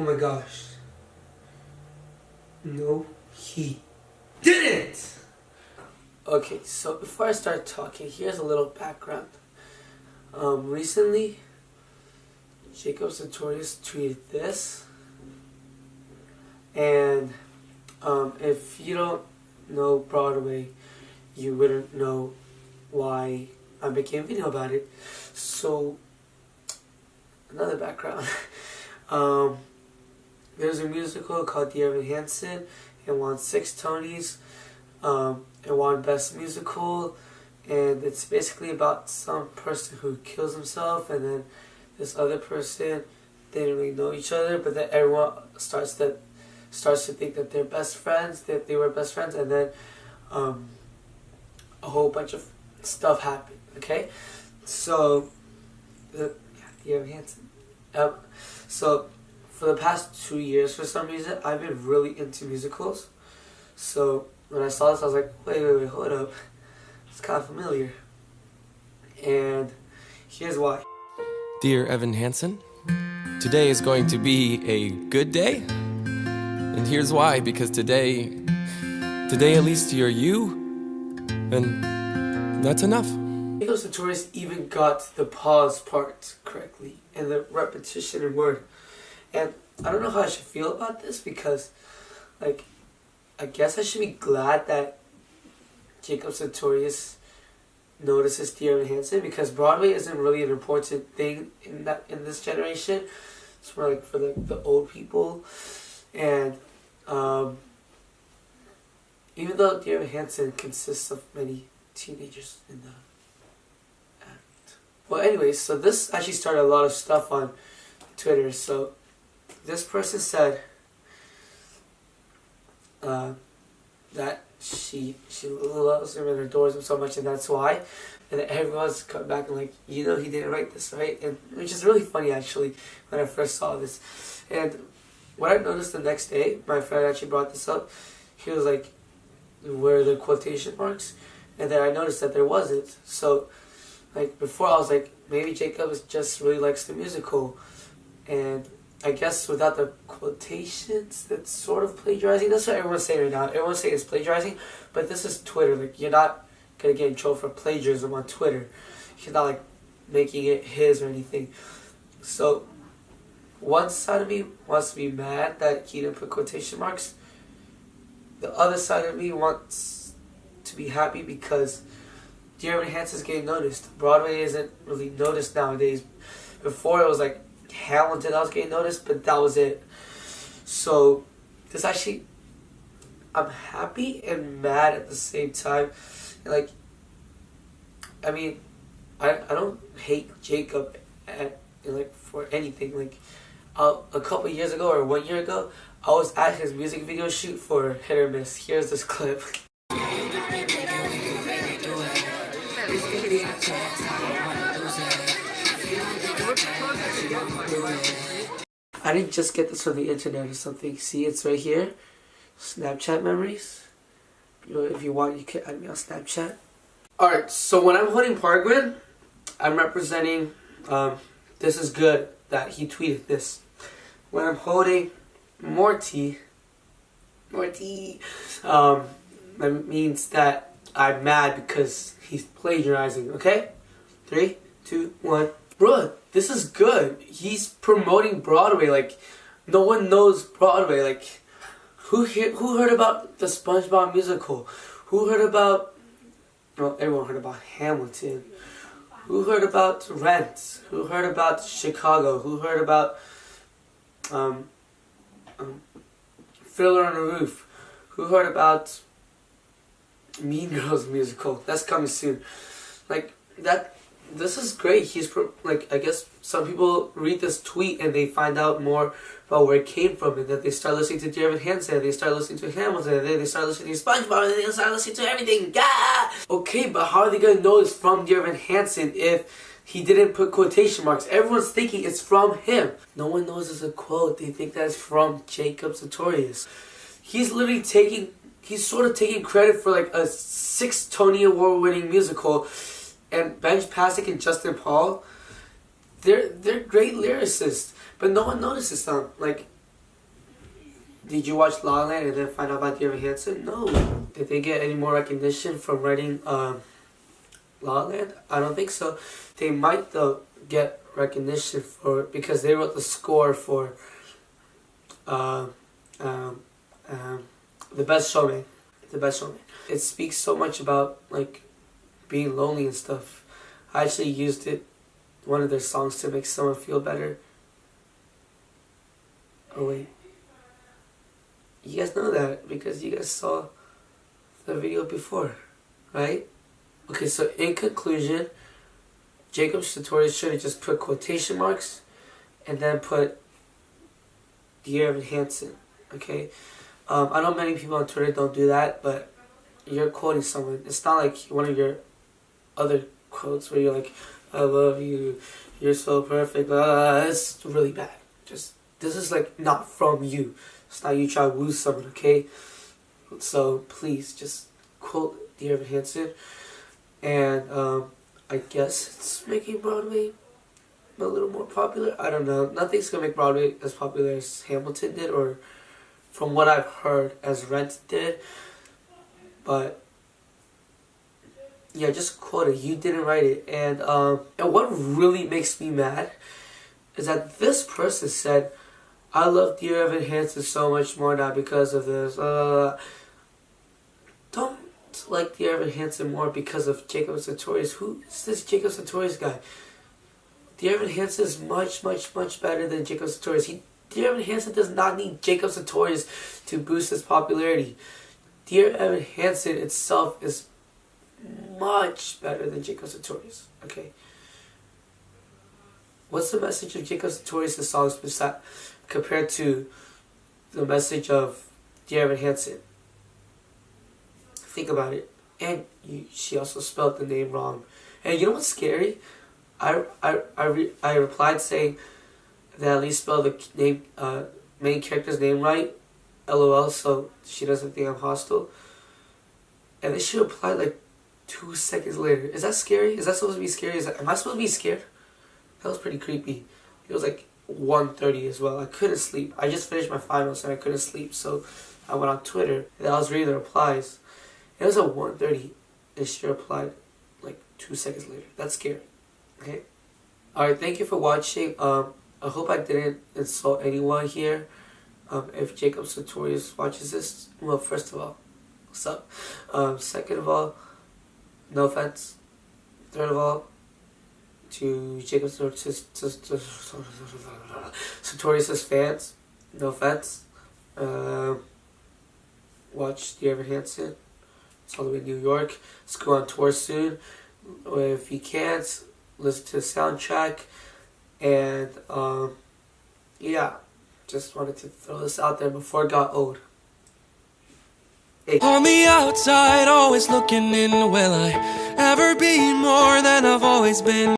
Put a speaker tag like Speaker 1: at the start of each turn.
Speaker 1: Oh my gosh. No, he didn't! Okay, so before I start talking, here's a little background. Recently, Jacob Sartorius tweeted this. And if you don't know Broadway, you wouldn't know why I making a video about it. So, another background. There's a musical called Dear Evan Hansen. It won 6 Tonys. It won Best Musical. And it's basically about some person who kills himself, and then this other person, they didn't really know each other, but then everyone starts to think that they're best friends, that they were best friends, and then a whole bunch of stuff happened. Okay, so Dear Hansen. So for the past 2 years, for some reason, I've been really into musicals. So when I saw this, I was like, wait, hold up. It's kind of familiar. And here's why.
Speaker 2: Dear Evan Hansen, today is going to be a good day. And here's why, because today at least you're you, and that's enough.
Speaker 1: Jacob Sartorius even got the pause part correctly, and the repetition in word. And I don't know how I should feel about this, because, like, I guess I should be glad that Jacob Sartorius notices Dear Evan Hansen, because Broadway isn't really an important thing in this generation. It's more like for the old people. And even though Dear Evan Hansen consists of many teenagers in the act. Well, anyways, so this actually started a lot of stuff on Twitter. So this person said that she loves him and adores him so much, and that's why. And then everyone's come back and like, he didn't write this, right? And which is really funny, actually, when I first saw this. And what I noticed the next day, my friend actually brought this up. He was like, where are the quotation marks? And then I noticed that there wasn't. So, like, before I was like, maybe Jacob just really likes the musical. And I guess without the quotations, that's sort of plagiarizing. That's what everyone's saying right now. Everyone's saying it's plagiarizing, but this is Twitter. Like, you're not gonna get in trouble for plagiarism on Twitter. You're not, like, making it his or anything. So, one side of me wants to be mad that he didn't put quotation marks. The other side of me wants to be happy because Dear Evan Hansen's getting noticed. Broadway isn't really noticed nowadays. Before, it was like Hamilton that was getting noticed, but that was it. So this actually, I'm happy and mad at the same time. Like, I mean, I don't hate Jacob for anything. Like, a couple years ago or 1 year ago, I was at his music video shoot for Hit or Miss. Here's this clip. I didn't just get this from the internet or something. See, it's right here. Snapchat memories. If you want, you can add me on Snapchat. Alright, so when I'm holding Parkman, I'm representing, this is good that he tweeted this. When I'm holding Morty, that means that I'm mad because he's plagiarizing, okay? 3, 2, 1. Bruh, this is good. He's promoting Broadway. Like, no one knows Broadway. Like, who heard about the SpongeBob musical? Who heard about... Well, everyone heard about Hamilton. Who heard about Rent? Who heard about Chicago? Who heard about Fiddler on the Roof? Who heard about Mean Girls musical? That's coming soon. Like, that... This is great. I guess some people read this tweet and they find out more about where it came from, and that they start listening to Dear Evan Hansen, and they start listening to Hamilton, and then they start listening to SpongeBob, and then they start listening to everything. Yeah! Okay, but how are they going to know it's from Dear Evan Hansen if he didn't put quotation marks? Everyone's thinking it's from him. No one knows it's a quote. They think that it's from Jacob Sartorius. He's literally sort of taking credit for like a 6 Tony Award winning musical. And Benj Pasek and Justin Paul, they're great lyricists, but no one notices them. Like, Did you watch La La Land and then find out about Dear Evan Hansen? No. Did they get any more recognition from writing La La Land? I don't think so. They might though get recognition for it because they wrote the score for The Best Showman. The Best Showman. It speaks so much about like being lonely and stuff. I actually used it, one of their songs, to make someone feel better. Oh wait. You guys know that because you guys saw the video before, right? Okay, so in conclusion, Jacob Sartorius should have just put quotation marks and then put Dear Evan Hansen, okay? I know many people on Twitter don't do that, but you're quoting someone. It's not like one of your other quotes where you're like, I love you, you're so perfect. It's really bad. Just, this is like not from you. It's not you trying to woo someone, okay? So please just quote Dear Evan Hansen. And I guess it's making Broadway a little more popular. I don't know. Nothing's gonna make Broadway as popular as Hamilton did, or from what I've heard, as Rent did. But yeah, just quote it. You didn't write it. And what really makes me mad is that this person said, I love Dear Evan Hansen so much more now because of this. Don't like Dear Evan Hansen more because of Jacob Sartorius. Who is this Jacob Sartorius guy? Dear Evan Hansen is much, much, much better than Jacob Sartorius. Dear Evan Hansen does not need Jacob Sartorius to boost his popularity. Dear Evan Hansen itself is much better than Jacob Sartorius. Okay. What's the message of Jacob Sartorius' songs compared to the message of Dear Evan Hansen? Think about it. And she also spelled the name wrong. And you know what's scary? I replied saying that at least spell the name, main character's name right. LOL, so she doesn't think I'm hostile. And then she replied like 2 seconds later. Is that scary? Is that supposed to be scary? Am I supposed to be scared? That was pretty creepy. It was like 1:30 as well. I couldn't sleep. I just finished my finals and I couldn't sleep, so I went on Twitter and I was reading the replies. It was at 1:30 and she replied like 2 seconds later. That's scary. Okay? Alright, thank you for watching. I hope I didn't insult anyone here. If Jacob Sartorius watches this, well, first of all, what's up? Second of all, no offense. Third of all, to Jacob Sartorius' fans, no offense. Watch Dear Evan Hansen. It's all the way in New York. Let's go on tour soon. If you can't, listen to the soundtrack. And yeah, just wanted to throw this out there before it got old. Hey.
Speaker 2: On the outside, always looking in, will I ever be more than I've always been?